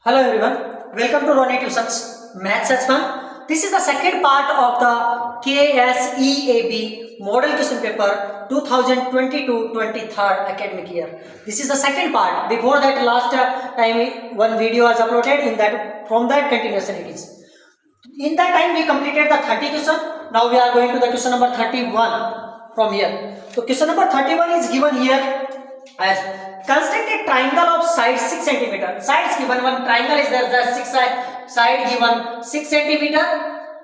Hello everyone, welcome to Ronnie Tuitions Maths as Fun. This is the second part of the KSEAB Model Question Paper 2022-23 academic year. This is the second part. Before that, last time one video was uploaded. In that, from that continuation it is. In that time we completed the 30 question. Now we are going to the question number 31 from here. So question number 31 is given here as construct a triangle of side 6 centimeter. Sides given, one triangle is there, the 6 side given 6 centimeter,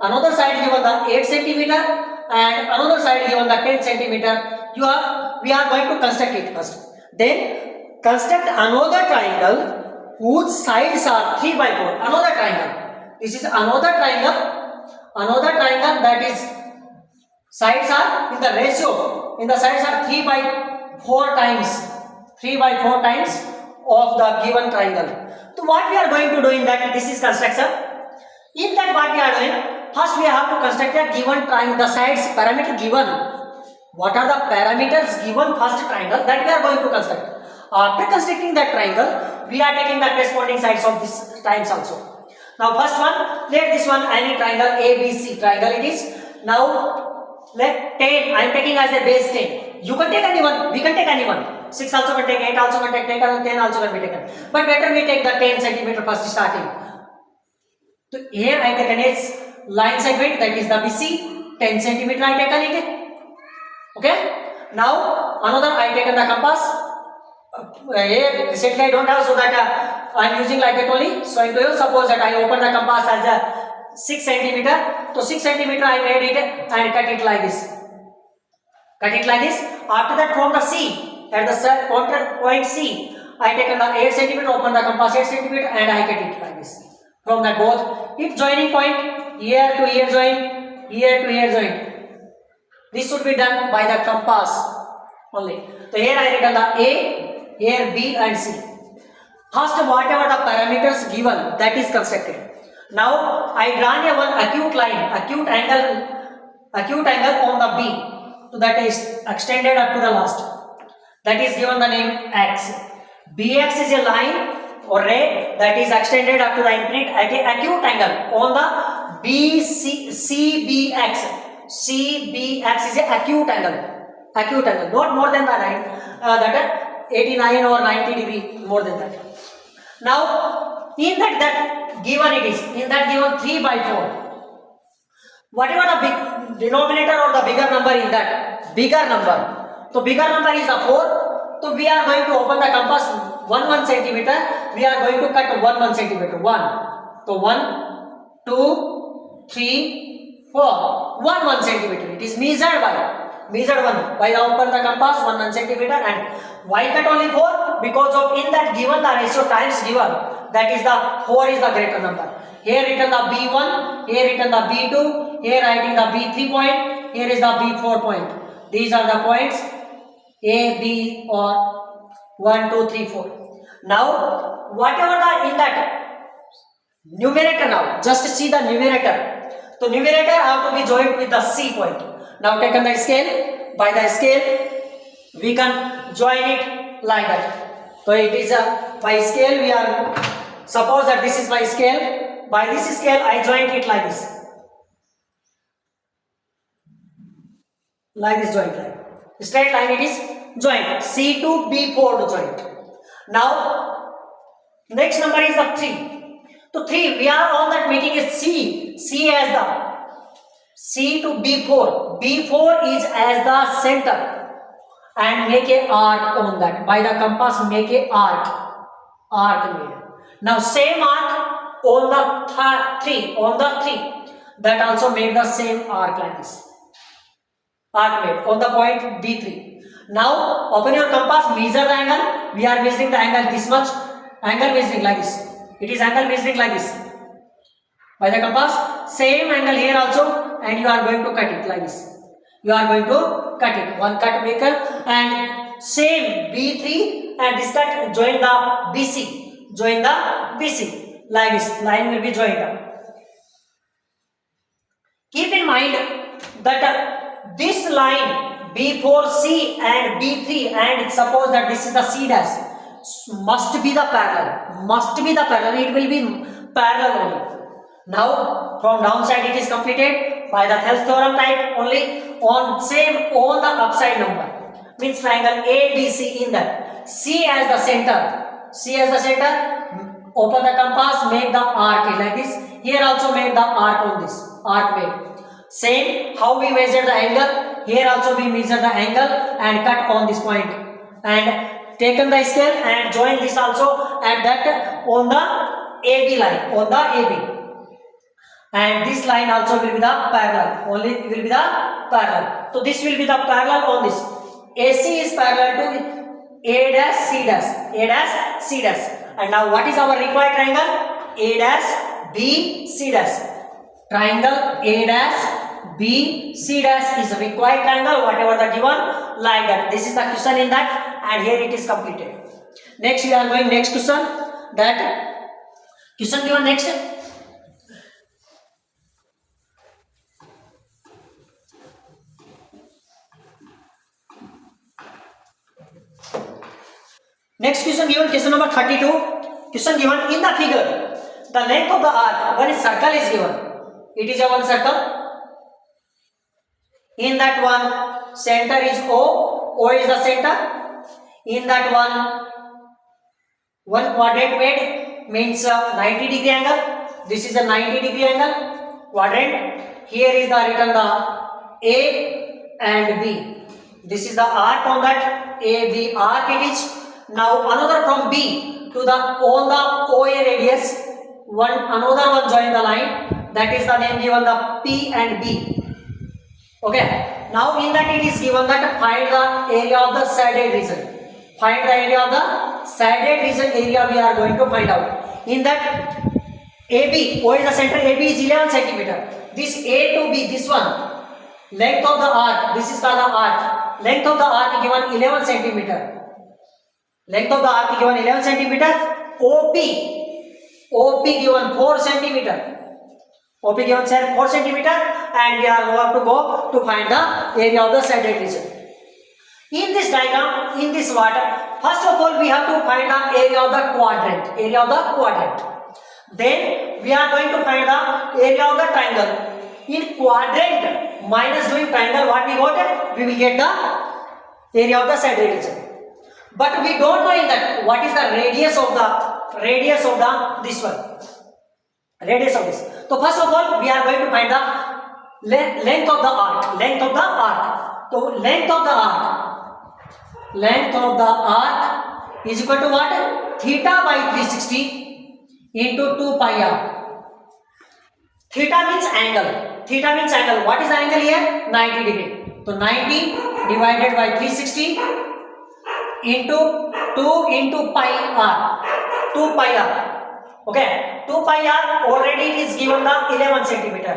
another side given the 8 centimeter, and another side given the 10 centimeter. We are going to construct it first. Then construct another triangle whose sides are 3 by 4. Another triangle. This is another triangle that is sides are in the ratio. In the sides are 3 by 4 times. 3 by 4 times of the given triangle. So what we are going to do in that, this is construction. In that what we are doing, first we have to construct a given triangle, the sides parameter given. What are the parameters given first triangle that we are going to construct. After constructing that triangle, we are taking the corresponding sides of this times also. Now first one, let this one any triangle ABC triangle it is. Now let 10, I am taking as a base 10. You can take anyone, we can take anyone. 6 also can take, 8 also can take, 10 also can be taken. But better we take the 10 centimeter first starting. So here I taken its line segment, that is the BC, 10 centimeter I taken it. Okay. Now another I taken the compass. Here recently I don't have, so that I am using like that only. So I will suppose that I open the compass as a 6 centimeter. So 6 centimeter I made it and cut it like this. Cut it like this. After that from the C, at the counter point C, I taken the 8 centimeter, open the compass 8 centimeter and I cut it like this. From that both, its joining point, here to here join, here to here join. This should be done by the compass only. So here I written the A, here B and C. First whatever the parameters given, that is constructed. Now I drawn a one acute line, acute angle on the B. So that is extended up to the last. That is given the name X. BX is a line or ray that is extended up to the infinite at an acute angle on the CBX. CBX is a acute angle. Acute angle, not more than the line that 89 or 90 degree more than that. Now in that given it is, in that given 3 by 4. Whatever the big denominator or the bigger number in that, bigger number. So bigger number is a 4. So we are going to open the compass 1 centimeter. We are going to cut 1 centimeter. 1. So 1, 2, 3, 4. 1 centimeter. It is measured by 1. By open the compass 1 centimeter and why cut only 4? Because of in that given the ratio times given, that is the 4 is the greater number. Here written the B1, here written the B2, here writing the B3 point, here is the B4 point. These are the points A, B or 1, 2, 3, 4. Now whatever the in that numerator, now just see the numerator. So numerator have to be joined with the C point. Now taken the scale, by the scale we can join it like that. So it is a by scale we are, suppose that this is my scale. By this scale I join it like this. Like this joint line. Straight line it is joint. C to B4 to joint. Now next number is the 3. So 3 we are on that making is C. C as the C to B4. B4 is as the center and make a arc on that. By the compass make a arc. Arc made. Now same arc on the 3. On the 3. That also made the same arc like this. Arc made on the point B3. Now open your compass, measure the angle. We are measuring the angle this much. Angle measuring like this. It is angle measuring like this. By the compass, same angle here also, and you are going to cut it like this. You are going to cut it. One cut maker and same B3 and this cut join the BC. Join the BC like this. Line will be joined up. Keep in mind that this line B4C and B3 and suppose that this is the C dash. must be the parallel. Must be the parallel. It will be parallel only. Now from downside it is completed by the Thales theorem type only on the upside number. Means triangle ABC in that. C as the center. C as the center. Open the compass, make the arc like this. Here also make the arc on this. Arc made. Same how we measure the angle. Here also we measure the angle and cut on this point. And taken the scale and join this also and that on the AB line. On the AB. And this line also will be the parallel. Only will be the parallel. So this will be the parallel on this. AC is parallel to A dash C dash. A dash C dash. And now what is our required triangle? A dash B C dash. Triangle A dash B C dash is required triangle. Whatever the given, like that. This is the question in that, and here it is completed. Next we are going next question. That question given next. Next question given, question number 32. Question given in the figure, the length of the arc, one circle is given. It is a one circle. In that one, center is O. O is the center. In that one quadrant made means 90 degree angle. This is a 90 degree angle quadrant. Here is the written the A and B. This is the arc on that A B arc it is. Now another from B to the on the OA radius, another one join the line, that is the name given the P and B. Okay. Now in that it is given that find the area of the shaded region. Find the area of the shaded region area we are going to find out. In that AB, O is the center, AB is 11 centimeter. This A to B, this one, length of the arc, this is called the arc. Length of the arc given 11 centimeter. Length of the arc given 11 centimeter. OP given 4 centimeter. OP given 4 centimeter, and we are going to go to find the area of the shaded region. In this diagram, in this water, first of all we have to find the area of the quadrant. Area of the quadrant. Then we are going to find the area of the triangle. In quadrant minus doing triangle, what we got? We will get the area of the shaded region. But we don't know in that what is the radius of this one. Radius of this. So first of all we are going to find the length of the arc. Length of the arc. So length of the arc is equal to what? Theta by 360 into 2 pi r. Theta means angle. Theta means angle. What is the angle here? 90 degree. So 90 divided by 360 into 2 into pi r. 2 pi r. Okay. 2 pi r already it is given the 11 centimeter.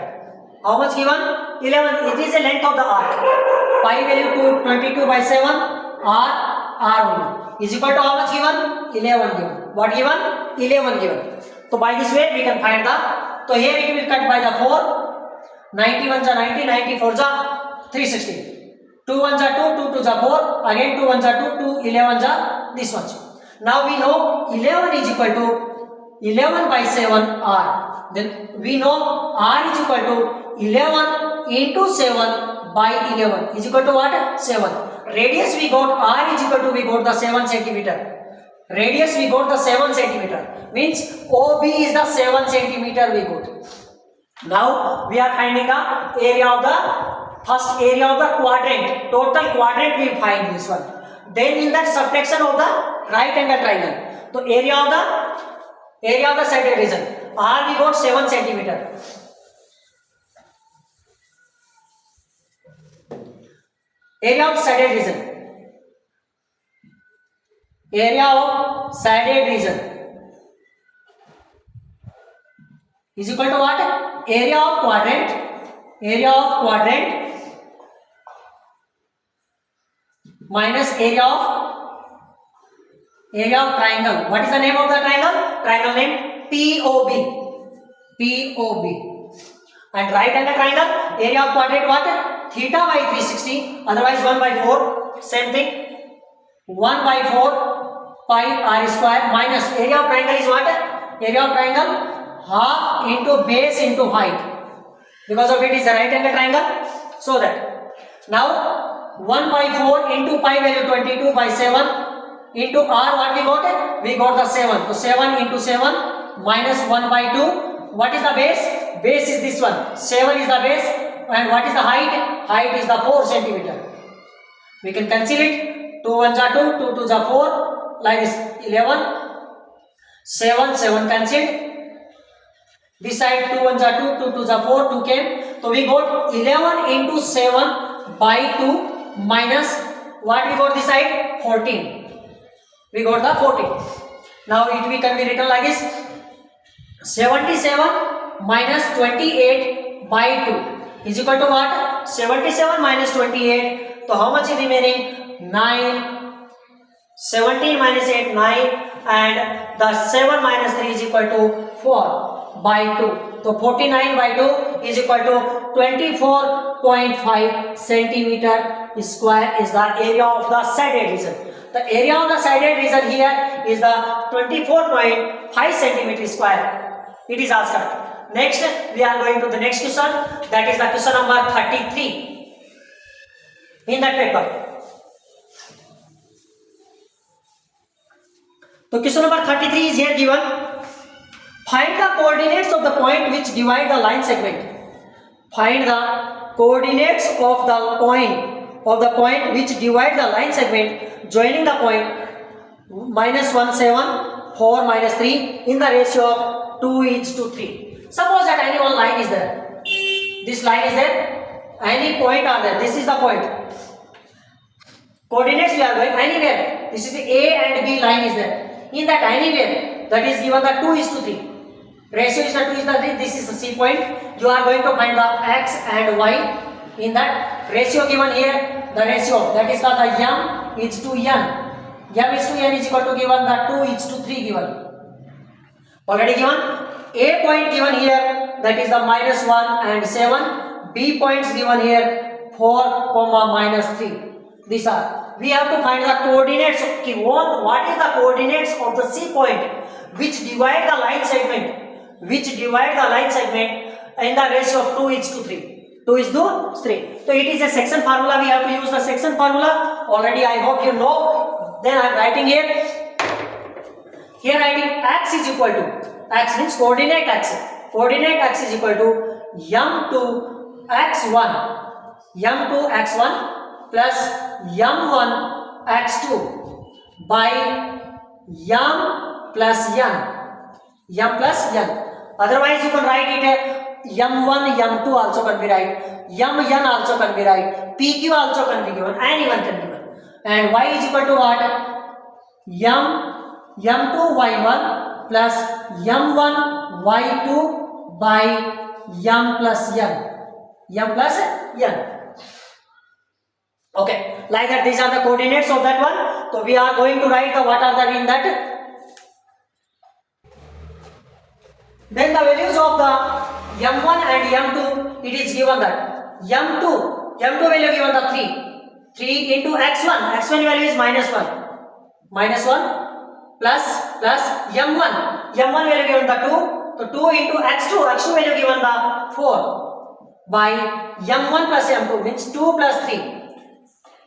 How much given? 11. It is the length of the arc. Pi value to 22 by 7. R only. Is equal to how much given? 11 given. What given? 11 given. So by this way we can find the. So here it will cut by the 4. 91 are 90. 94 are 360. 2 1s are 2. 2 2s are 4. Again 2 1s are 2. 2 11s are this much. Now we know 11 is equal to 11 by 7 r. Then we know r is equal to 11 into 7 by 11 is equal to what? 7. Radius we got, r is equal to, we got the 7 centimeter. Radius we got the 7 centimeter. Means OB is the 7 centimeter we got. Now we are finding the area of the first area of the quadrant. Total quadrant we find this one. Then in that subtraction of the right angle triangle. So area of the shaded region. R we got 7 centimeter. Area of shaded region. Area of shaded region is equal to what? Area of quadrant. Area of quadrant minus area of triangle. What is the name of the triangle? Triangle name POB. And right angle triangle, area of quadrant what? Theta by 360, otherwise 1 by 4. Same thing. 1 by 4 pi r square minus area of triangle is what? Area of triangle half into base into height. Because of it is a right angle triangle. So that now 1 by 4 into pi value 22 by 7 into r what we got? We got the 7. So 7 into 7 minus 1 by 2. What is the base? Base is this one. 7 is the base. And what is the height? Height is the 4 centimeter. We can cancel it. 2 1s are 2, 2 2s are 4. Line is 11. 7 7 cancelled. This side 2 1s are 2, 2 2s are 4, 2 came. So we got 11 into 7 by 2 minus what we got this side? 14. We got the 14. Now it can be written like this. 77 minus 28 by 2 is equal to what? 77 minus 28. So how much is remaining? 9. 17 minus 8, 9. And the 7 minus 3 is equal to 4 by 2. So 49 by 2 is equal to 24.5 centimeter square is the area of the sided region. The area of the sided region here is the 24.5 centimeter square. It is asked. Next, we are going to the next question. That is the question number 33 in that paper. So question number 33 is here given. Find the coordinates of the point which divide the line segment. Find the coordinates of the point which divide the line segment joining the point -1 7 4 -3 in the ratio of 2:3. Suppose that any one line is there. This line is there. Any point are there. This is the point. Coordinates we are going anywhere. This is the A and B line is there. In that anywhere, that is given the 2:3. Ratio is the 2:3. This is the C point. You are going to find the X and Y. In that ratio given here, the ratio that is called the M is to N. M is to N is equal to given the 2:3 given. Already given. A point given here, that is the -1 and 7. B points given here 4, -3. These are. We have to find the coordinates. What is the coordinates of the C point which divide the line segment? Which divide the line segment in the ratio of 2:3. 2:3. So it is a section formula. We have to use the section formula. Already I hope you know. Then I am writing here. Here writing x is equal to, x means coordinate x. Coordinate x is equal to m2 x1 plus m1 x2 by m plus n. Otherwise you can write it m1 m2 also can be write, mn also can be write, pq also can be given, anyone can be given. And y is equal to what? m2 y1 plus m1 y2 by m plus n. Okay, like that. These are the coordinates of that one. So we are going to write the what are the in that. Then the values of the m1 and m2, it is given that m2 value given the 3 into x1 value is -1 plus m1 value given the 2, so 2 into x2 value given the 4 by m1 plus m2 means 2 plus 3.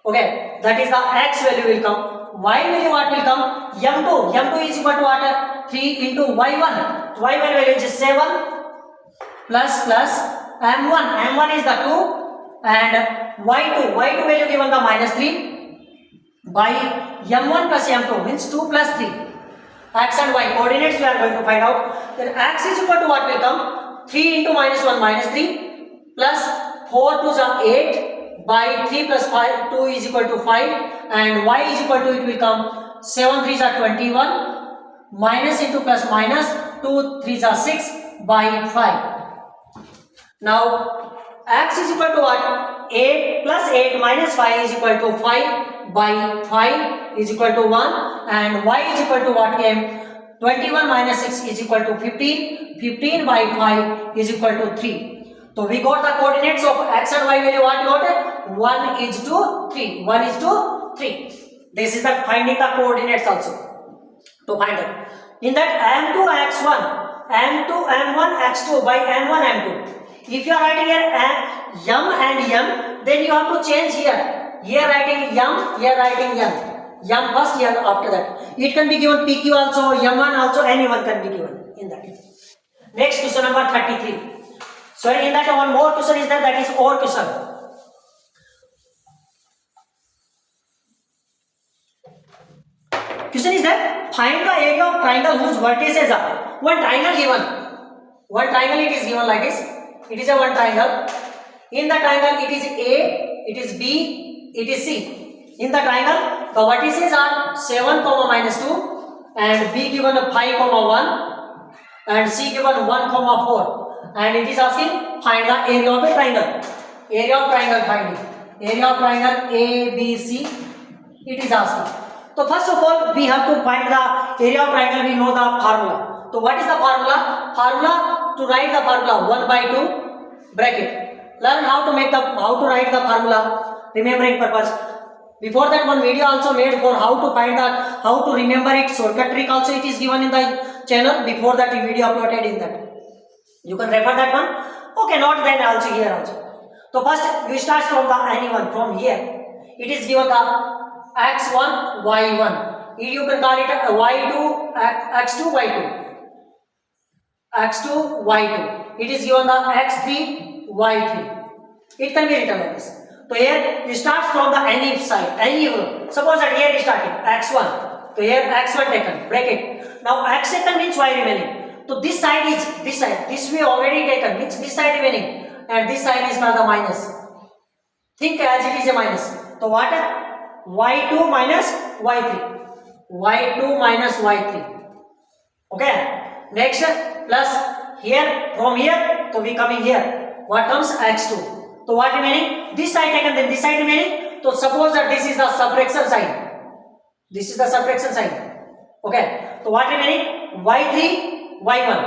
Okay, that is the x value will come. Y value what will come? m2 is equal to what? 3 into y1 value is 7 plus m1 is the 2 and y2 value given the -3 by m1 plus m2 means 2 plus 3. X and y coordinates we are going to find out. Then x is equal to what will come? 3 into -1 -3 plus 4 to the 8 by 3 plus 5, 2 is equal to 5 and y is equal to, it will come 7 3s are 21 minus into plus minus 2 3s are 6 by 5. Now x is equal to what? 8 plus 8 minus 5 is equal to 5 by 5 is equal to 1 and y is equal to what came? 21 minus 6 is equal to 15 by 5 is equal to 3. So we got the coordinates of x and y value. What we got? 1:3. 1:3. This is the finding the coordinates also. to find that. In that m2 x1, m2 m1 x2 by m1 m2. If you are writing here m and m, then you have to change here. Here writing m, here writing m. M first, m after that. It can be given PQ also, m1 also, anyone can be given in that. Next question number 33. So in that one more question is there, that is OR question. Question is that find the area of triangle whose vertices are. One triangle given. One triangle it is given like this. It is a one triangle. In the triangle it is A, it is B, it is C. In the triangle the vertices are 7, -2 and B given 5, 1 and C given 1, 4. And it is asking find the area of a triangle. Area of triangle finding. Area of triangle ABC it is asking. So first of all we have to find the area of triangle. We know the formula. So what is the formula? Formula, to write the formula 1/2 bracket. Learn how to write the formula, remembering purpose. Before that one video also made for how to find that, how to remember it, shortcut trick also it is given in the channel. Before that video uploaded in that. You can refer that one. Okay, not then also here also. So first we start from the anyone from here. It is given the x1 y1. You can call it y2 x2 y2. x2 y2. It is given the x3 y3. It can be written like this. So here you start from the any side, any row. Suppose that here is starting x1. So here x1 taken, bracket. Now x taken means y remaining. So this side is this side. This we already taken, means this side remaining, and this side is called the minus. Think as it is a minus. So what? y2 minus y3. y2 minus y3. Okay. Next plus here from here. So we coming here. What comes? x2. So what remaining? This side taken, then this side remaining. So suppose that this is the subtraction sign. This is the subtraction sign. Okay. So what remaining? y3, y1.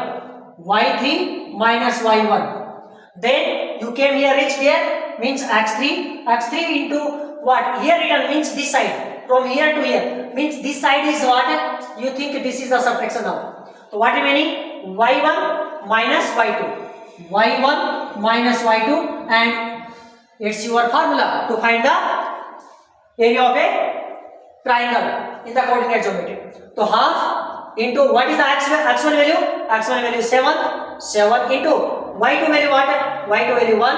y3 minus y1. Then you came here, reached here, means x3. x3 into what? Here written means this side. From here to here means this side is what? You think this is the subtraction now. So what remaining? y1 minus y2. y1 minus y2, and it's your formula to find the area of a triangle in the coordinate geometry. So half into what is the x1 value? x1 value 7. 7 into y2 value what? y2 value 1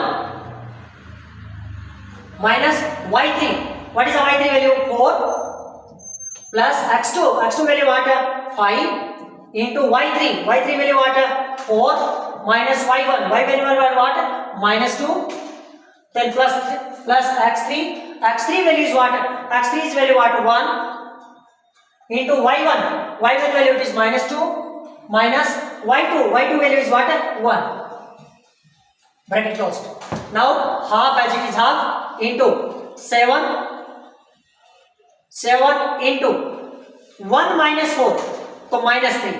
minus y3. What is the y3 value? 4 plus x2. x2 value what? 5 into y3. y3 value what? 4 minus y1. y value what? -2. Then plus x3. x3 value is what? x3 is value what? 1 into y1. y1 value it is -2 minus y2. y2 value is what? 1. Bracket closed. Now half as it is half into 7. 7 into 1 minus 4. So minus 3.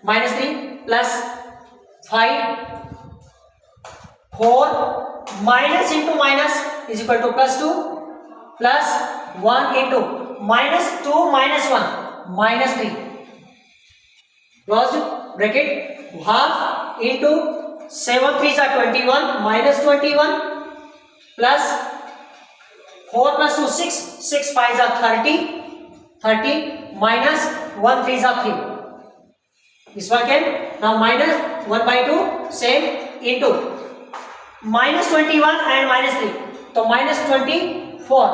Minus 3 plus 5, 4 minus into minus is equal to plus 2 plus 1 into minus 2 minus 1 minus 3. Closed bracket. Half into 7 3s are 21 minus 21 plus 4 plus 2 6. 6 5s are 30. 30 minus 1 3s are 3. This one came. Now minus 1/2 same into minus 21 and minus 3. So minus 24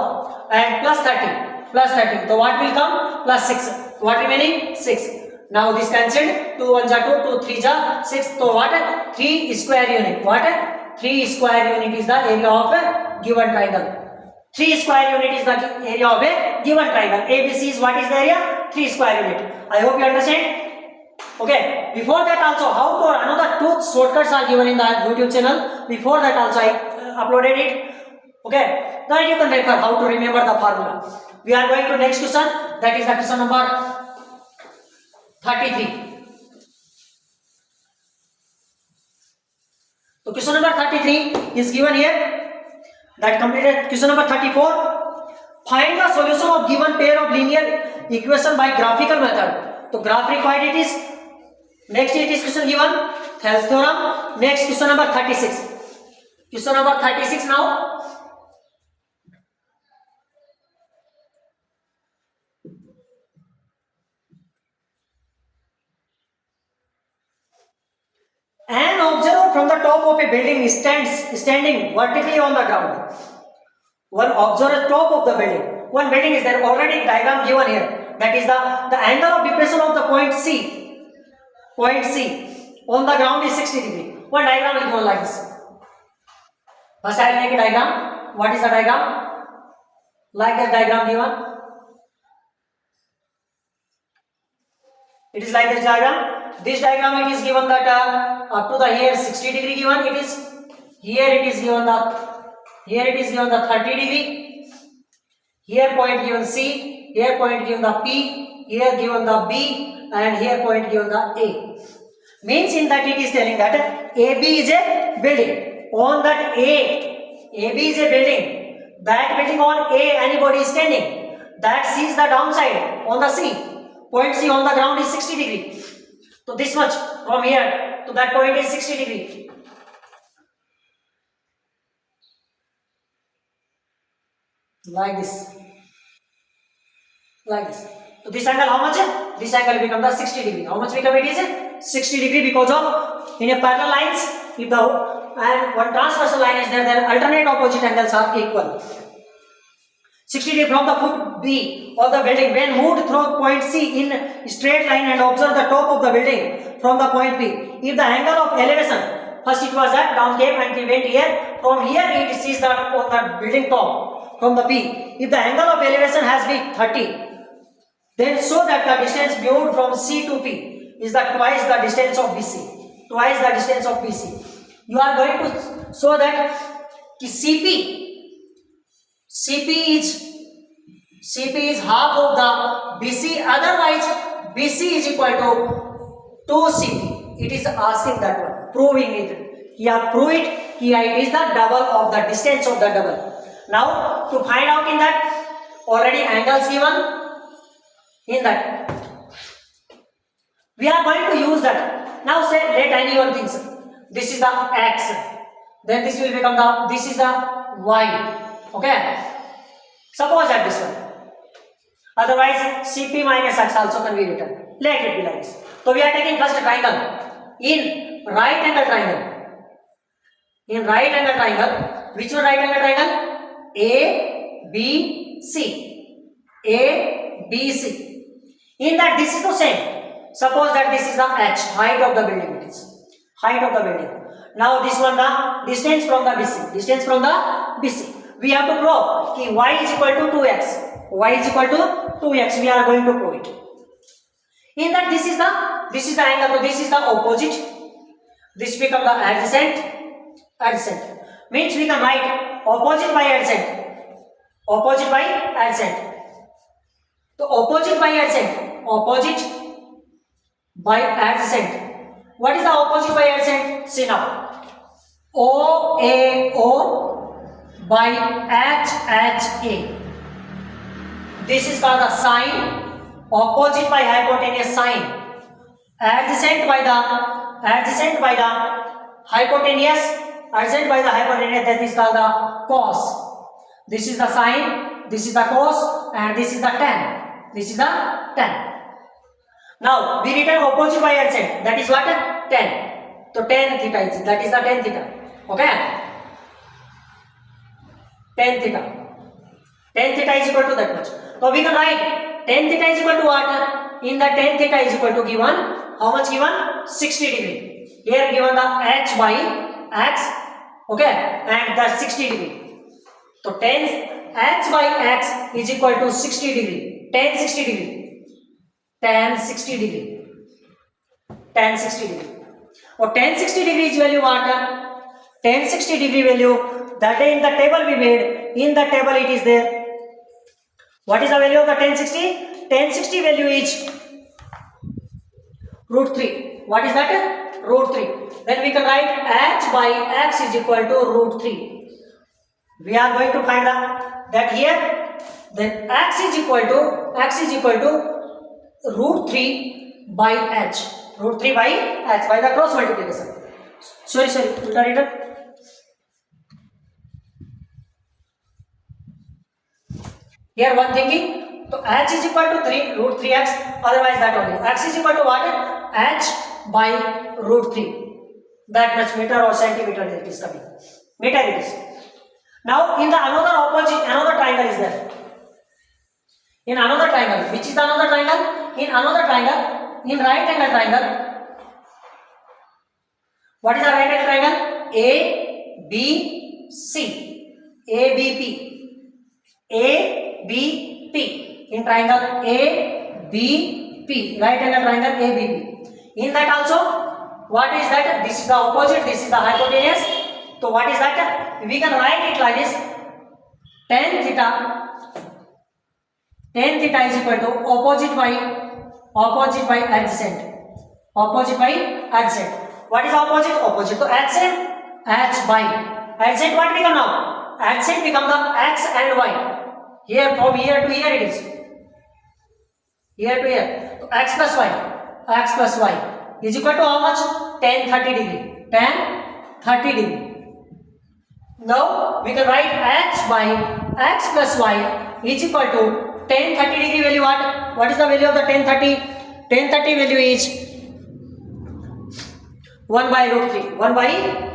and plus 30. Plus 30. So what will come? Plus 6. What remaining? 6. Now this cancelled. 2 1s are 2. 2 3s are 6. So what? 3 square unit. What? 3 square unit is the area of a given triangle. 3 square unit is the area of a given triangle. ABC is what is the area? 3 square unit. I hope you understand. Okay, before that also how to another 2 shortcuts are given in the YouTube channel. Before that also I uploaded it. Okay, now you can refer how to remember the formula. We are going to next question, that is the question number 33. So question number 33 is given here. That completed question number 34. Find the solution of given pair of linear equation by graphical method. तो graph required it is. Next it is question given Thales theorem. Next question number 36. Question number 36 now. An observer from the top of a building standing vertically on the ground. One observer top of the building. One building is there, already diagram given here. That is the angle of depression of the point C. Point C on the ground is 60 degree. One diagram is given like this. First I will make a diagram. What is the diagram? Like the diagram given. It is like this diagram. This diagram it is given that up to the here 60 degree given. It is here it is given the 30 degree. Here point given C. Here point given the P. Here given the B, and here point given the A. Means in that it is telling that AB is a building. On that AB is a building. That building on A anybody is standing. That C is the downside on the C. Point C on the ground is 60 degree. So this much from here to that point is 60 degree. Like this. Like this. So this angle how much? This angle become the 60 degree. How much become it is? 60 degree because of in a parallel lines, if the and one transversal line is there, then alternate opposite angles are equal. 60 degree from the foot B of the building when moved through point C in straight line and observe the top of the building from the point B. If the angle of elevation, first it was that down came and it went here. From here it sees the on the building top from the B. If the angle of elevation has been 30, then show that the distance viewed from C to P is the twice the distance of BC. Twice the distance of BC. You are going to show that CP is half of the BC. Otherwise, BC is equal to 2CP. It is asking that one, proving it. Yeah, prove it. Here it is the double of the distance of the double. Now, to find out in that, already angles given. In that, we are going to use that. Now say let anyone thinks this is the X, then this will become this is the Y. Okay. Suppose that this one. Otherwise, CP minus X also can be written. Let it be like this. So we are taking first a triangle. In right angle triangle. In right angle triangle. Which one right angle triangle? A, B, C. A, B, C. In that this is the same. Suppose that this is the H, height of the building it is. Height of the building. Now this one the distance from the BC. Distance from the BC. We have to prove that Y is equal to 2x. Y is equal to 2x. We are going to prove it. In that this is the angle. So this is the opposite. This become the adjacent. Adjacent. Means we can write opposite by adjacent. Opposite by adjacent. So opposite by adjacent. Opposite by adjacent. What is the opposite by adjacent? See now. OAO by HHA. This is called the sine. Opposite by hypotenuse sine. Adjacent by the hypotenuse. Adjacent by the hypotenuse, that is called the cos. This is the sine. This is the cos, and this is the tan. This is the tan. Now we written opposite by adjacent. That is what? Tan. So tan theta is that is the tan theta. Okay. Tan theta. Tan theta is equal to that much. So we can write tan theta is equal to what? In the tan theta is equal to given how much given? 60 degree. Here given the h by x. Okay, and the 60 degree. So tan h by x is equal to 60 degree. Tan 60 degree. Tan 60 degree. Tan 60 degree. Or tan 60 degree is value what? Tan 60 degree value that in the table we made. In the table it is there. What is the value of the tan 60? Tan 60 value is root 3. What is that? Root 3. Then we can write h by x is equal to root 3. We are going to find that here then x is equal to root 3 by h, root 3 by h by the cross multiplication. Sorry, ulta written. Here one thinking, so h is equal to 3 root 3x, otherwise that only. X is equal to what? H by root 3. That much meter or centimeter it is coming. Meter it is. Now in the another triangle is there. In another triangle, which is the another triangle? In another triangle, in right angle triangle. What is the right angle triangle? A, B, C. A, B, P. A, B, P. In triangle A, B, P. Right angle triangle A, B, P. In that also, what is that? This is the opposite, this is the hypotenuse. So what is that? We can write it like this. Tan theta is equal to opposite by adjacent. Opposite by adjacent. What is opposite? Opposite to adjacent. H by adjacent. What become now? Adjacent become the x and y. Here from here to here it is. Here to here. So x plus y is equal to how much? Tan 30 degree. Tan 30 degree. Now we can write h by x plus y is equal to tan 30 degree value. What is the value of the tan 30? Tan 30 value is 1 by root 3. 1 by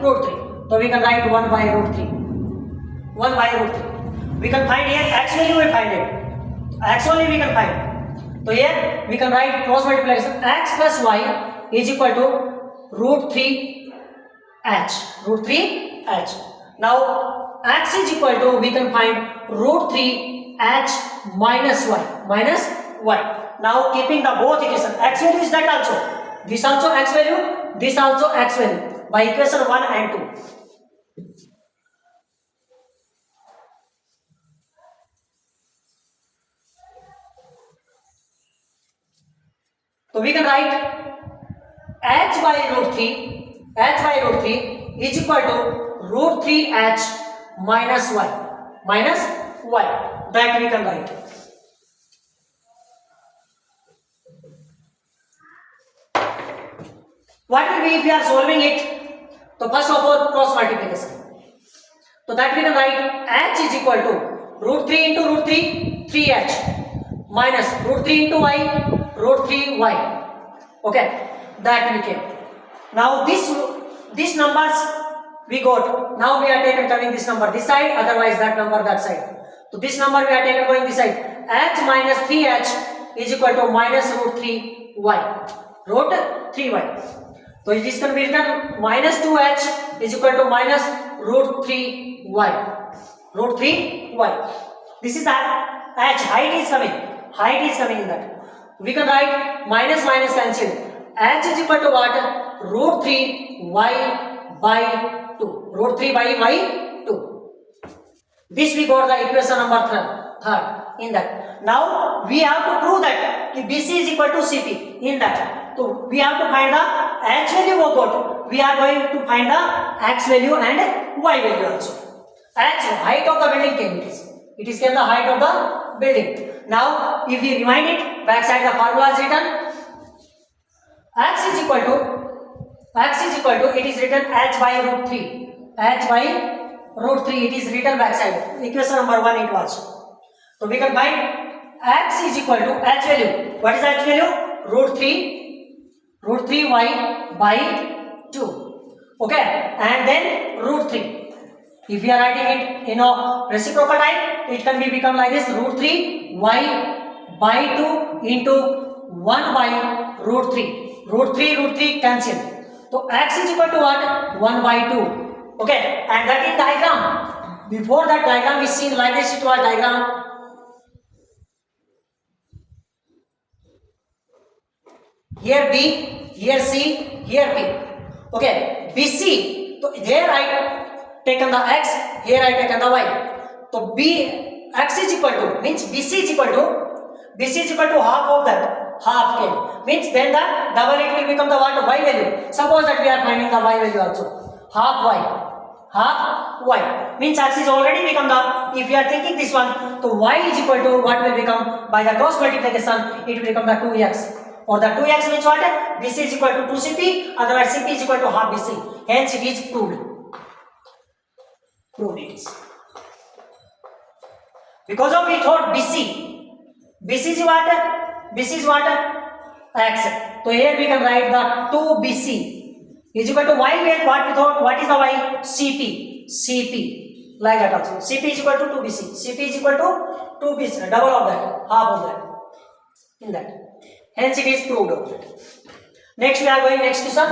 root 3. So we can write 1 by root 3. 1 by root 3. We can find here x value, we find it. X only we can find. So here we can write cross multiplication. X plus y is equal to root 3 h. Root 3 h. Now x is equal to, we can find root 3 h minus y. Now keeping the both equation, x value is that also. This also x value, this also x value by equation 1 and 2. So we can write h by root 3 is equal to root 3 h minus y. That we can write. What will be if we are solving it? So first of all, cross multiplication. So that we can write h is equal to root 3 into root 3, 3h minus root 3 into y, root 3y. Okay, that we can. Now these numbers we got. Now we are taken coming this number this side, otherwise that number that side. So this number we are taken going this side. H minus 3h is equal to minus root 3y. Root 3y. So this can be written minus 2h is equal to minus root 3y. Root 3y. This is that h. Height is coming in that. We can write minus cancel. H is equal to what? Root 3y by 2. Root 3 by 2. This we got the equation number third in that. Now we have to prove that BC is equal to CP in that. So we have to find the H value we got. We are going to find the X value and Y value also. H, height of the building came. It is came the height of the building. Now if we remind it, backside the formula is written. X is equal to, it is written H by root 3. H by root 3, it is written backside. Equation number 1 it was. So we can find X is equal to H value. What is H value? Root 3y by 2. Okay, and then root 3. If we are writing it in a reciprocal type, it can be become like this: root 3y by 2 into 1 by root 3. Root 3 cancel. So x is equal to what? 1 by 2. Okay, and that in diagram. Before that diagram is seen like this, it was diagram. Here B, here C, here P. Okay, BC. So here I taken the x, here I taken the y. So x is equal to, means BC is equal to half of that. Half came. Means then the double it will become the what? Y value. Suppose that we are finding the y value also. Half y. half y. Means x is already become the, if we are thinking this one, so y is equal to what will become by the cross multiplication, it will become the 2x. Or the 2x means what? BC is equal to 2CP, otherwise CP is equal to half BC. Hence it is proved. Proved it is. Because of we thought BC is what? BC is what? X. So here we can write the 2BC is equal to y, where what we thought, what is the y? CP, like that also. CP is equal to 2BC. CP is equal to 2BC, double of that, half of that, in that. Hence it is proved of that. Next we are going next question.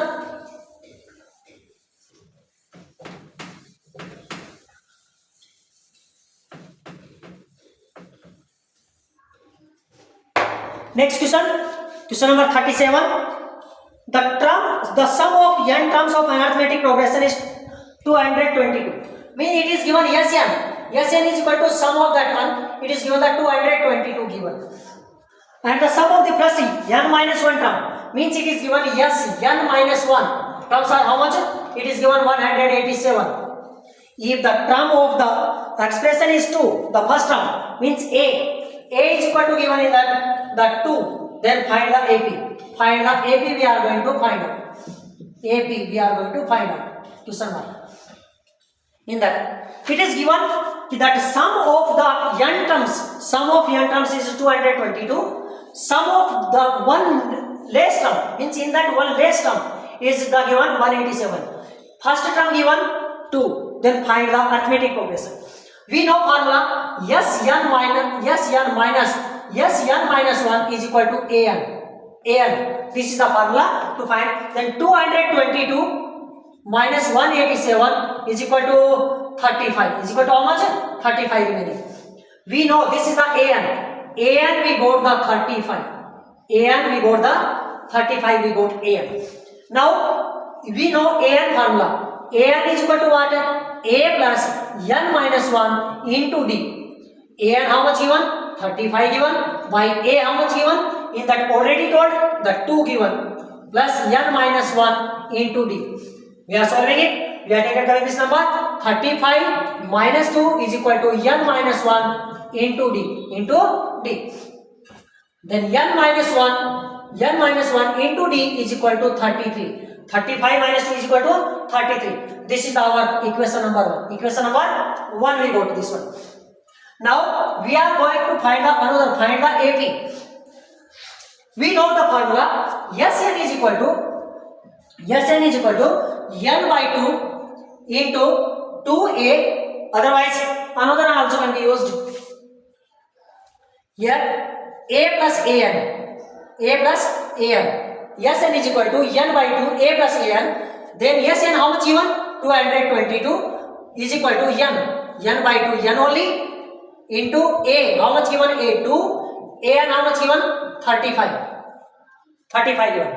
Next question number 37. The sum of n terms of an arithmetic progression is 222. Means it is given Sn. Sn is equal to sum of that one. It is given the 222 given. And the sum of the plus n minus 1 term means it is given n minus 1 terms are how much? It is given 187. If the term of the expression is 2, the first term means A is equal to given in that the 2, then find the AP. Find the AP we are going to find out. AP we are going to find out. Question mark. In that it is given that sum of the n terms is 222. Sum of the one less term means in that one less term is the given 187. First term given 2, then find the arithmetic progression. We know formula Sn minus 1 is equal to An. This is the formula to find. Then 222 minus 187 is equal to 35. Is equal to how much? 35 remaining. We know this is the An we got the 35. We got An. Now we know An formula. An is equal to what? A plus n minus 1 into d. An how much given? 35 given. By A how much given? In that already told the 2 given plus n minus 1 into d. We are solving it. We are taking this number 35 minus 2 is equal to n minus 1 into d. Then n minus 1 into d is equal to 33. 35 minus 2 is equal to 33. This is our equation number 1. Equation number 1 we got this one. Now we are going to find the AP. We know the formula Sn is equal to n by 2 into 2a. Otherwise another also can be used. Here a plus an. Sn is equal to n by 2 a plus an. Then Sn how much given? 222 is equal to n by 2 n only into a how much given? A 2. An how much given? 35 given.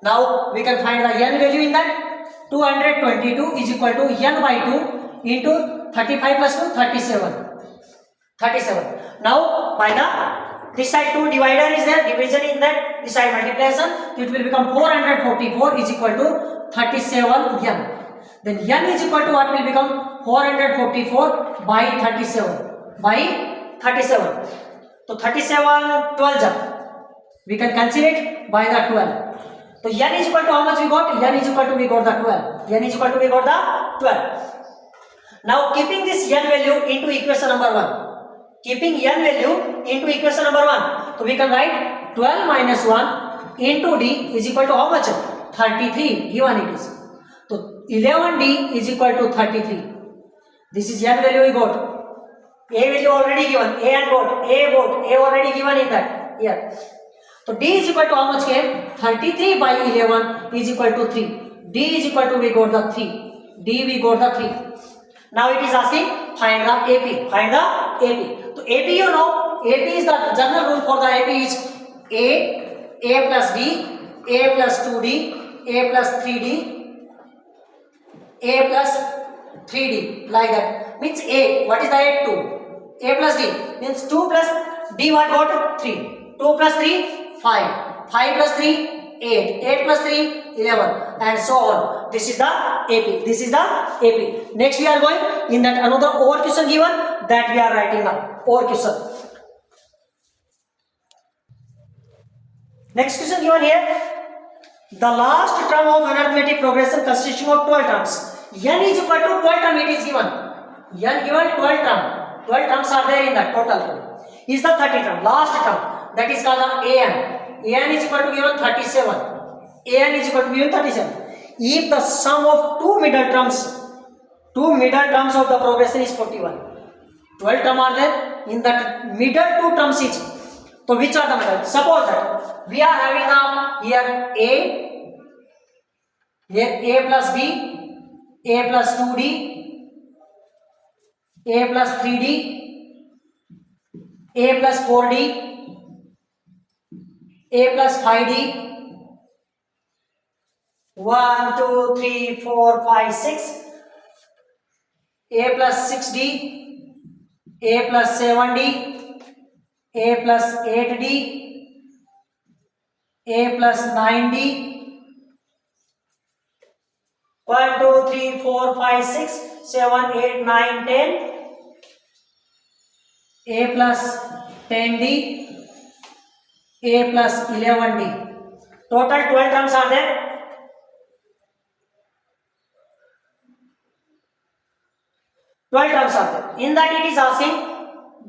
Now we can find the n value in that. 222 is equal to n by 2 into 35 plus 2 37. Now by the this side 2 divider is there, division in that, this side multiplication, it will become 444 is equal to 37 n. Then n is equal to what will become? 444 by 37. So 37 12 we can cancel it by the 12. So n is equal to how much we got? N is equal to we got the 12. N is equal to we got the 12. Now keeping this n value into equation number 1. Keeping n value into equation number 1. So we can write 12 minus 1 into d is equal to how much? 33 given it is. So 11d is equal to 33. This is n value we got. A value already given. A and got. A already given in that. Here. So d is equal to how much came? 33 by 11 is equal to 3. D is equal to we got the 3. D we got the 3. Now it is asking find the AP. Find the AP. So AP you know. AP is the general rule for the AP is A plus D, A plus 2D, A plus 3D, A plus 3D like that. Means A. What is the A? 2. A plus D means 2 plus D what got? 3. 2 plus 3 5. 5 plus 3 8. 8 plus 3, 11, and so on. This is the AP. This is the AP. Next we are going in that another OR question given that we are writing now. OR question. Next question given here. The last term of an arithmetic progression consisting of 12 terms. N is equal to 12 term it is given. N given 12 term. 12 terms are there in that total term. Is the 30 term. Last term. That is called the AN. AN is equal to given 37. AN is equal to given 37. If the sum of two middle terms of the progression is 41. 12 terms are there. In that middle two terms is. So which are the middle? Suppose that we are having here A plus B, A plus 2D, A plus 3D, A plus 4D, A plus 5D, 1, 2, 3, 4, 5, 6, A plus 6D, A plus 7D, A plus 8D, A plus 9D, 1, 2, 3, 4, 5, 6, 7, 8, 9, 10, A plus 10D, A plus 11D. Total 12 terms are there. In that it is asking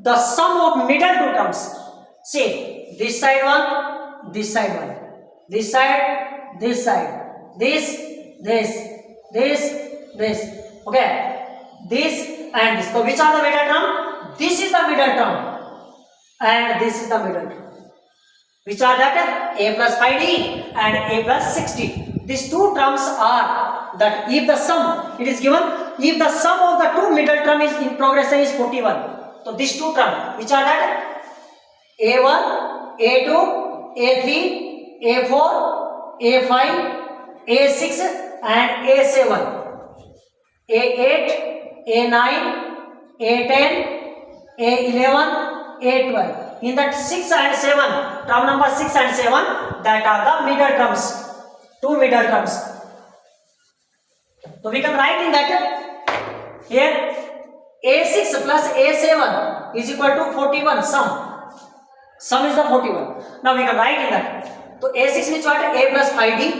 the sum of middle two terms. See, this side one, this side one, this side, this side, this. Okay, this and this. So which are the middle term? This is the middle term, and this is the middle term. Which are that? A plus 5D and A plus 6D. These two terms are that if the sum, it is given, if the sum of the two middle term is in progression is 41. So these two terms, which are that? A1, A2, A3, A4, A5, A6 and A7. A8, A9, A10, A11, A12. In that 6 and 7, term number 6 and 7, that are the middle terms. Two middle terms. So we can write in that here A6 plus A7 is equal to 41 sum. Sum is the 41. Now we can write in that. So A6 means what? A plus 5D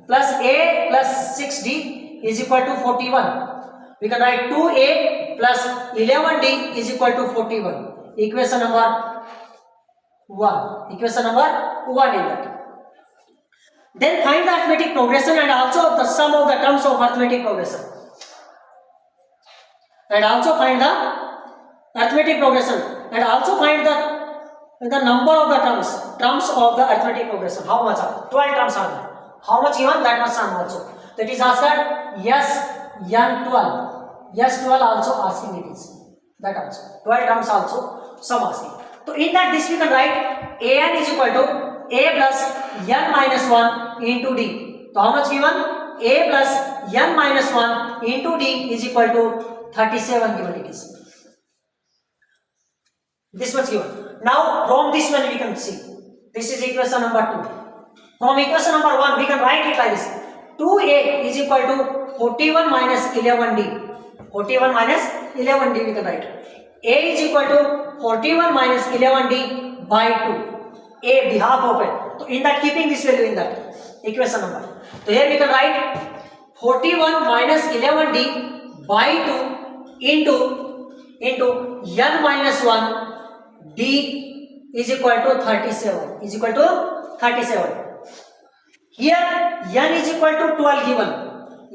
plus A plus 6D is equal to 41. We can write 2A plus 11D is equal to 41. Equation number 1. Equation number 1 in that. Then find the arithmetic progression and also the sum of the terms of arithmetic progression. And also find the arithmetic progression and also find the number of the terms of the arithmetic progression. How much are 12 terms are there? How much given? That much sum also. That is asked yes N12. Yes 12 also asking it is. That also 12 terms also sum asking. So in that this we can write An is equal to A plus N minus 1 into D. So how much given? A plus N minus 1 into D is equal to 37 given it is. This was given. Now from this one we can see. This is equation number 2. From equation number 1 we can write it like this. 2A is equal to 41 minus 11D. 41 minus 11D we can write. A is equal to 41 minus 11D by 2. A behalf of it. So in that keeping this value in that equation number. So here we can write 41 minus 11D by 2 into N minus 1 D is equal to 37. Is equal to 37. Here N is equal to 12 given.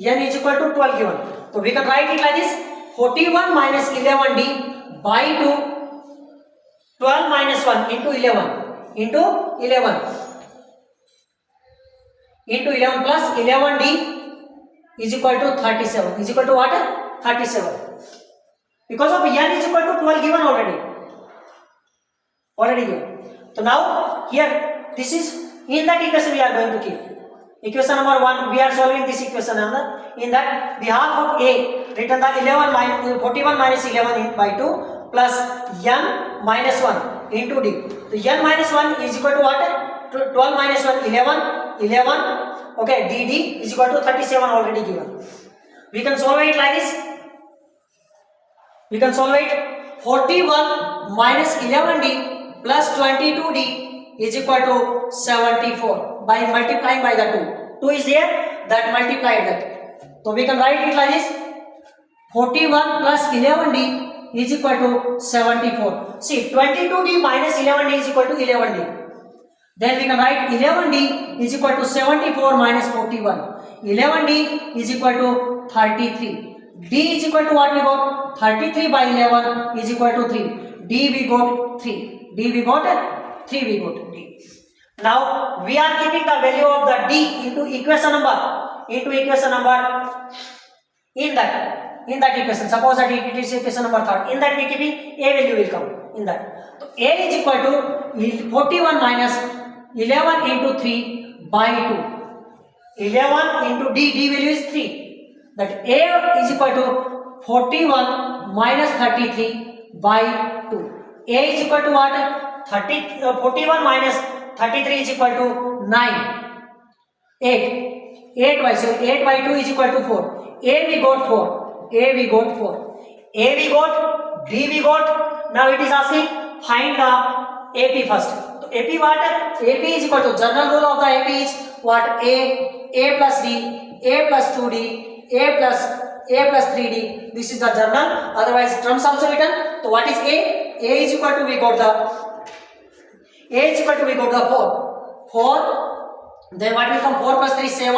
N is equal to 12 given. So we can write it like this. 41 minus 11D by 2. 12 minus 1 into 11. Into 11 plus 11D is equal to 37. Is equal to what? 37. Because of N is equal to 12 given already given. So now here this is in that equation we are going to keep. Equation number 1 we are solving this equation number. In that behalf of A written the 41 minus 11 by 2 plus N minus 1 into D. So N minus 1 is equal to what? 12 minus 1, 11. Okay, dd is equal to 37 already given. We can solve it like this. We can solve it. 41 minus 11d plus 22d is equal to 74 by multiplying by the 2. 2 is there, that multiplied that. So we can write it like this. 41 plus 11d is equal to 74. See, 22d minus 11d is equal to 11d. Then we can write 11d is equal to 74 minus 41. 11d is equal to 33. D is equal to what we got? 33 by 11 is equal to 3. D we got 3. D we got 3. We got D. Now we are keeping the value of the D into equation number. In that equation. Suppose that it is equation number 3. In that we keeping A value will come. In that. So A is equal to 41 minus 11 into 3 by 2. 11 into D value is 3. That A is equal to 41 minus 33 by 2. A is equal to what? 41 minus 33 is equal to 9. 8 by 2 is equal to 4. A we got 4. A we got. D we got. Now it is asking find the AP first. So AP what? AP is equal to general rule of the AP is what? A plus D, A plus 2D, A plus 3D. This is the general. Otherwise terms also written. So what is A? A is equal to we got the 4. Then what will come? 4 plus 3 7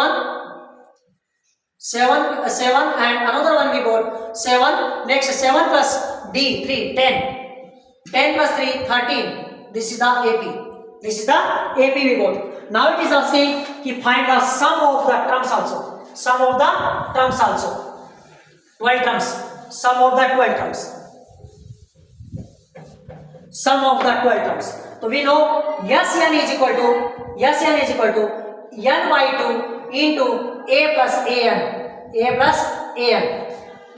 and another one we got 7. Next 7 plus D 3 10 plus 3 13. This is the AP we got. Now it is asking to find the sum of the terms also. 12 terms. Sum of the 12 terms. So we know Sn is equal to n by 2 into A plus An.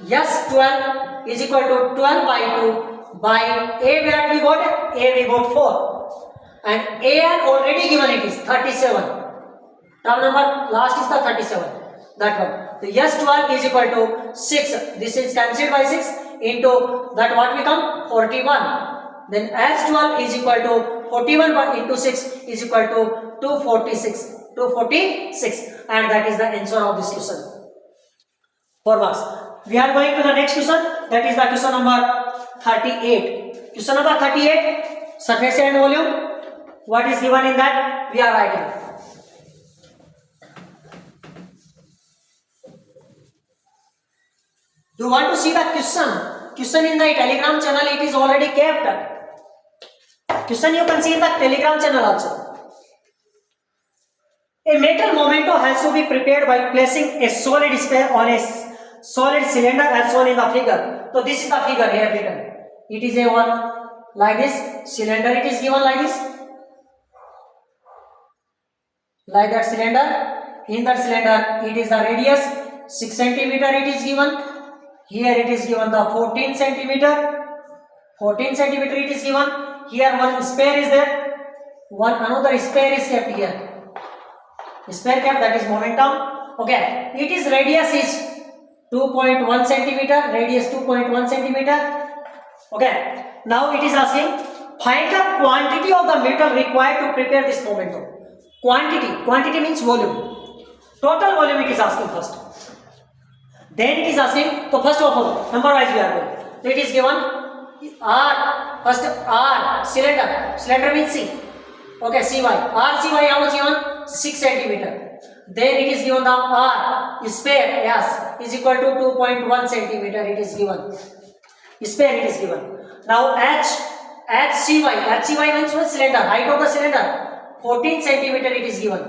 S12 is equal to 12 by 2 by A where we got? A we got 4. And An already given it is 37. Term number last is the 37. That one. The S12 is equal to 6. This is cancelled by 6 into that what become 41. Then S12 is equal to 41 by into 6 is equal to 246. And that is the answer of this question. 4 marks. We are going to the next question. That is the question number 38. Question number 38. Surface and volume. What is given in that? We are writing. You want to see the question in the Telegram channel, it is already kept. Question you can see in the Telegram channel also. A metal memento has to be prepared by placing a solid sphere on a solid cylinder as shown in the figure. So this is the figure here written. It is a one like this cylinder. It is given like this. Like that cylinder. In that cylinder, it is the radius 6 centimeter. It is given. Here it is given the 14 centimeter. 14 centimeter it is given. Here one spare is there. Another spare is kept here. Spare kept, that is momentum. Okay. It is radius is 2.1 centimeter. Radius 2.1 centimeter. Okay. Now it is asking find the quantity of the metal required to prepare this momentum. Quantity means volume. Total volume it is asking first. Then it is asking, so first of all, number wise we are going. So it is given R, first R, cylinder means C. Okay, Cy. RCy how much given? 6 centimeter. Then it is given the R, spare, yes, is equal to 2.1 centimeter. It is given. Spare it is given. Now HCy means what? Cylinder, height of the cylinder, 14 centimeter it is given.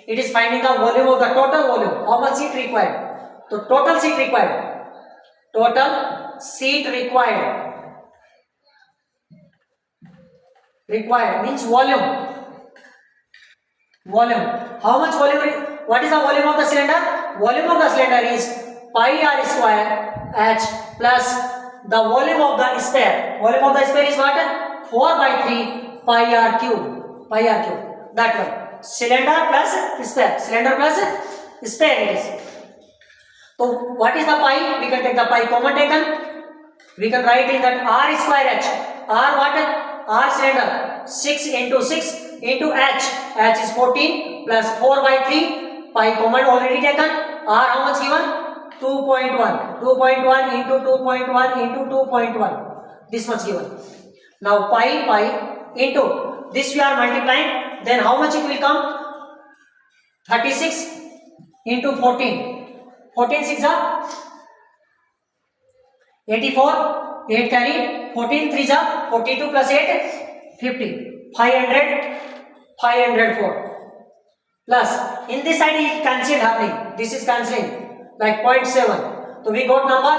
It is finding the volume of the total volume. How much seat required? So total seat required. Required means volume. How much volume? What is the volume of the cylinder? Volume of the cylinder is pi r square h plus the volume of the sphere. Volume of the sphere is what? 4 by 3 pi r cube. that one. Cylinder plus sphere. Cylinder plus sphere it is. So what is the pi? We can take the pi common taken. We can write in that r square h. R what? R cylinder. 6 into 6 into h. H is 14 plus 4 by 3. Pi common already taken. R how much given? 2.1. 2.1 into 2.1 into 2.1. This much given. Now pi into this we are multiplying. Then how much it will come? 36 into 14. 14 6 are 84. 8 carry. 14 3 are 42 plus 8 50. 504. Plus in this side it cancelled happening. This is cancelling. Like 0.7. So we got number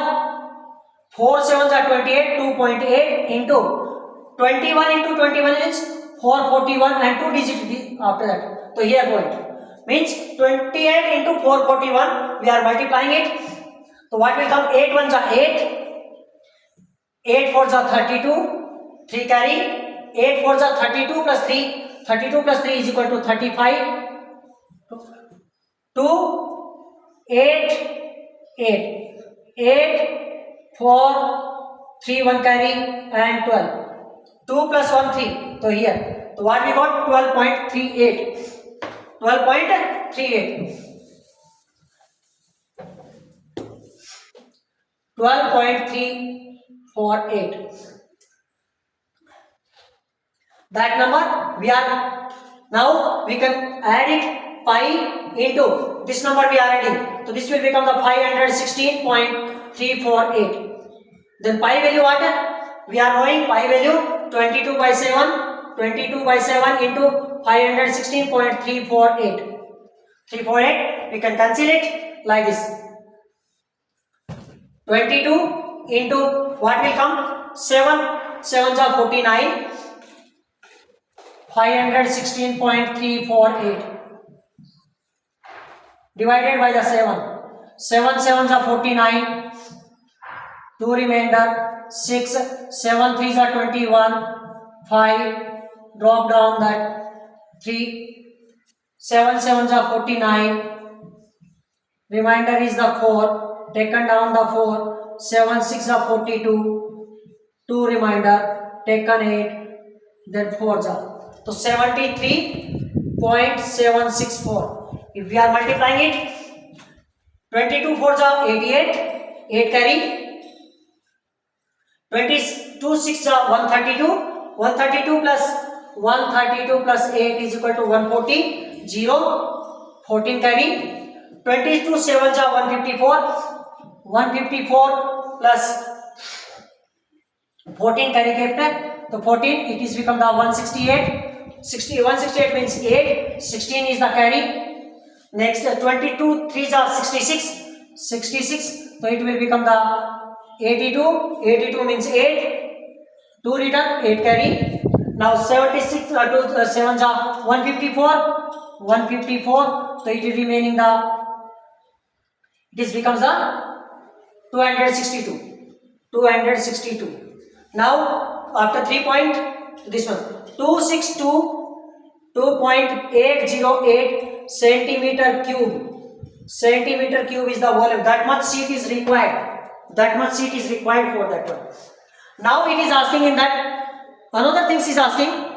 4 7s are 28, 2.8 into 21 into 21 is 441 and 2 digits after that. So here point means 28 into 441 we are multiplying it. So what will come? 8 1s are 8, 8 4s are 32, 3 carry, 8 4s are 32 plus 3, 32 plus 3 is equal to 35, 2 8 8 8 4 3 1 carry and 12 2 plus 1 3. So here so what we got? 12.38 12.38 12.348. That number we are now we can add it pi into this number we are adding. So this will become the 516.348. Then pi value what? We are knowing pi value 22 by 7. 22 by 7 into 516.348. 348 we can cancel it like this. 22 into what will come? 7 7s are 49. 516.348 divided by the 7. 7 7s are 49. 2 remainder 6. 7 3s are 21. 5 drop down that 3. 7 7s are 49. Remainder is the 4. Taken down the 4. 7 6 are 42. 2 remainder taken 8. Then 4 are. So 73.764. If we are multiplying it, 22 4s are 88. 8 carry. 22 6 are 132. 132 plus 132 plus 8 is equal to 140. 0. 14 carry. 22 7s are 154. 154 plus 14 carry kept. So 14 it is become the 168. 168 means 8. 16 is the carry. Next 22 3s are 66. 66. So it will become the 82. 82 means 8. 2 return 8 carry. Now 76 2 7s are 154. 154. So it is remaining the this becomes the 262. 262. Now after 3 point this one 262 2.808 centimeter cube. Centimeter cube is the volume. That much sheet is required. That much sheet is required for that one. Now it is asking in that another things is asking.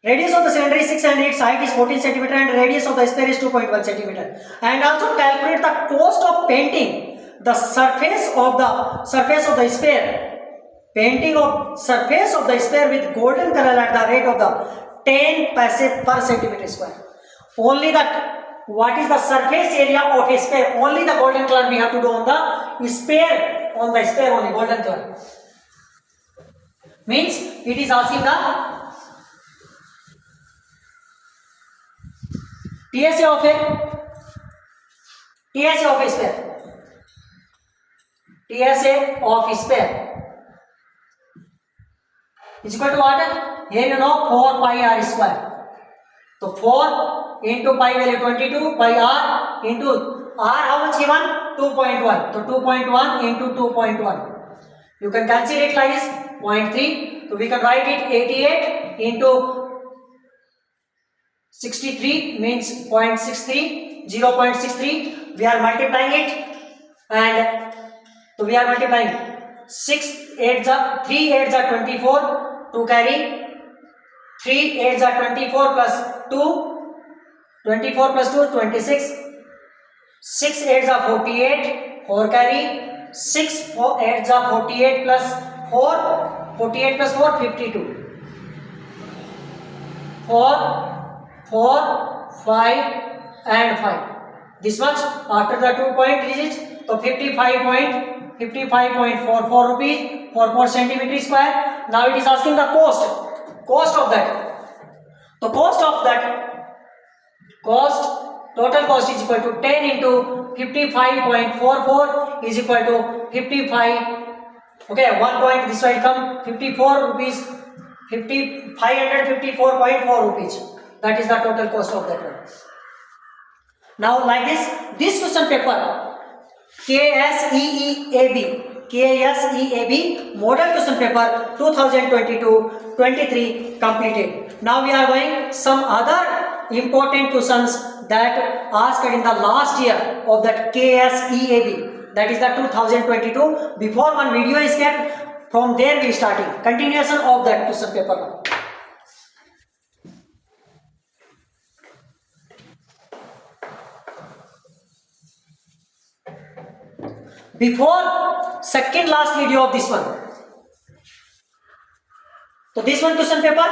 Radius of the cylinder is 6 and its height is 14 cm and radius of the sphere is 2.1 cm. And also calculate the cost of painting the surface of the sphere. Painting of surface of the sphere with golden color at the rate of the 10 paise per centimeter square. Only that what is the surface area of a sphere? Only the golden color we have to do on the sphere. On the sphere only golden color. Means it is asking the TSA of a sphere. TSA of a sphere is equal to what? Here you know 4 pi r square. So 4 into pi value 22 pi r into r how much given? 2.1. So 2.1 into 2.1. You can cancel it like this 0.3. So we can write it 88 into 63 means 0.63, 0.63. We are multiplying it, and so we are multiplying 6 8s are 3 8s are 24 to carry 3 8s are 24 plus 2 24 plus 2 26 6 8s are 48 4 carry 6 4 8s are 48 plus 4 48 plus 4 52 4 4 5 and 5 this much after the 2 point digits. So 55.44 rupees for 4 centimeter square. Now it is asking the cost of that. The cost total cost is equal to 10 into 55.44 is equal to 55. Okay, 1 point this side come 54 rupees, 554.4 rupees. That is the total cost of that one. Now like this question paper KSEEAB model question paper 2022-23 completed. Now we are going some other important questions that asked in the last year of that KSEAB, that is the 2022. Before one video is kept, from there we starting continuation of that question paper. Before second last video of this one, so this one question paper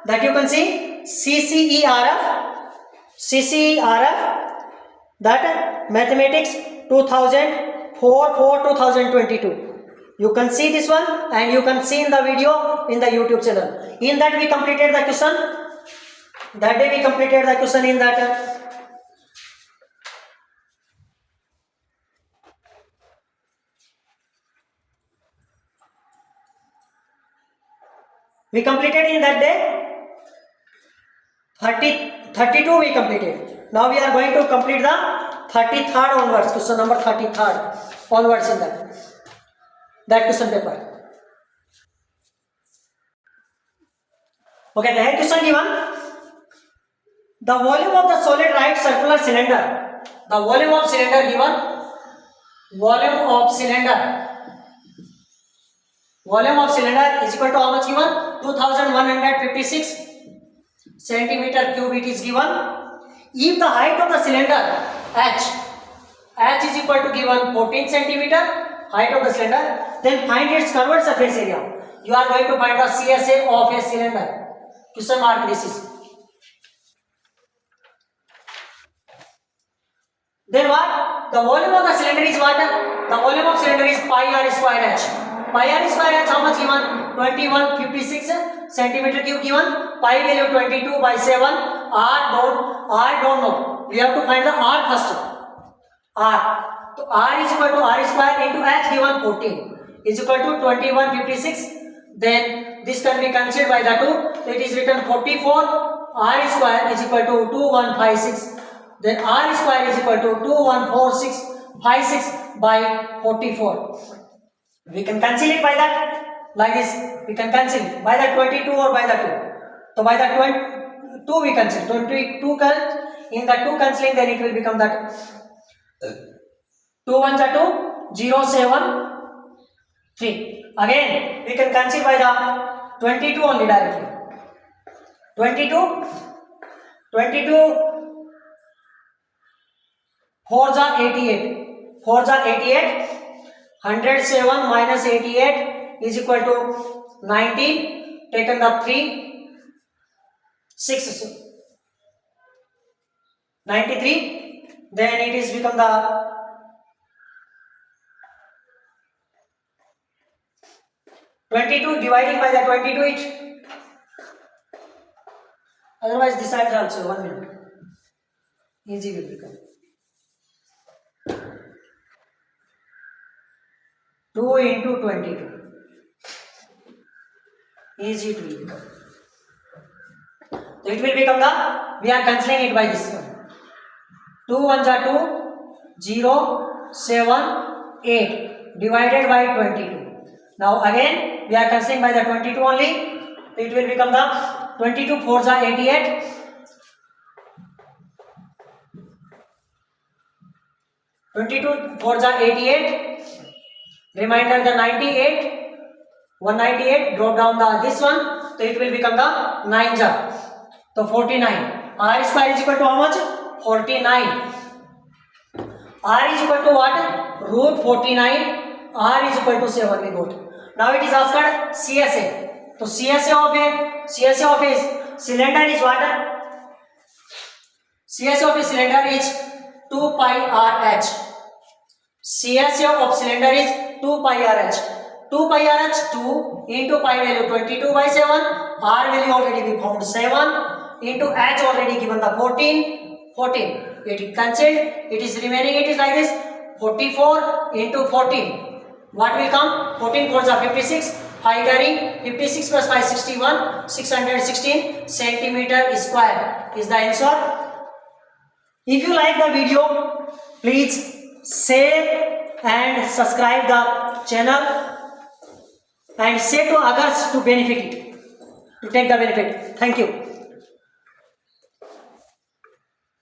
that you can see CCERF that mathematics 2004-2022. You can see this one and you can see in the video in the YouTube channel. In that we completed the question. That day we completed the question in that. We completed in that day 32 we completed. Now we are going to complete the 33rd onwards, question number 33rd onwards in that question paper. Okay, the head question given. The volume of the solid right circular cylinder. The volume of cylinder given. Volume of cylinder is equal to how much given? 2156 centimeter cube it is given. If the height of the cylinder h is equal to given 14 centimeter height of the cylinder, then find its curved surface area. You are going to find the CSA of a cylinder. Question mark this is. Then what? The volume of the cylinder is what? The volume of cylinder is pi r square h. Pi r square h how much given? 2156 centimeter cube given. Pi value 22 by 7. R don't know. We have to find the R first. R. So R is equal to R square into h given 14 is equal to 2156. Then this can be cancelled by the 2. So it is written 44. R square is equal to 2156. Then R square is equal to 214656 by 44. We can cancel it by that. Like this, we can cancel by the 22 or by the 2. So by the 2 we cancel. 22 in the 2 cancelling, then it will become that 2 1s are 2, 0 7 3. Again we can cancel by the 22 only directly. 22 4s are 88. 4s are 88. 107 minus 88 is equal to 19. Taken the 3 6 93. Then it is become the 22 dividing by the 22 it. Otherwise this side also 1 minute. Easy will become 2 into 22. Easy to become. So it will become the, we are cancelling it by this one. 2 1s are 2, 0 7 8 divided by 22. Now again we are considering by the 22 only. It will become the 22 4s are 88. 22 4s are 88. Remainder the 98. 198. Drop down the this one. So it will become the 9s are. So 49. R square is equal to how much? 49. R is equal to what? Root 49. R is equal to 7 we got. Now it is asked CSA. So CSA of a cylinder is what? CSA of a cylinder is 2 pi RH. CSA of cylinder is 2 pi RH. 2 pi RH 2 into pi value 22 by 7. R value already we found 7 into H already given the 14. 14. It cancelled. It is remaining. It is like this. 44 into 14. What will come? 14 4s are 56. 5 carrying 56 plus 5 61. 616 centimeter square is the answer. If you like the video, please share and subscribe the channel and share to others to benefit it, to take the benefit. Thank you.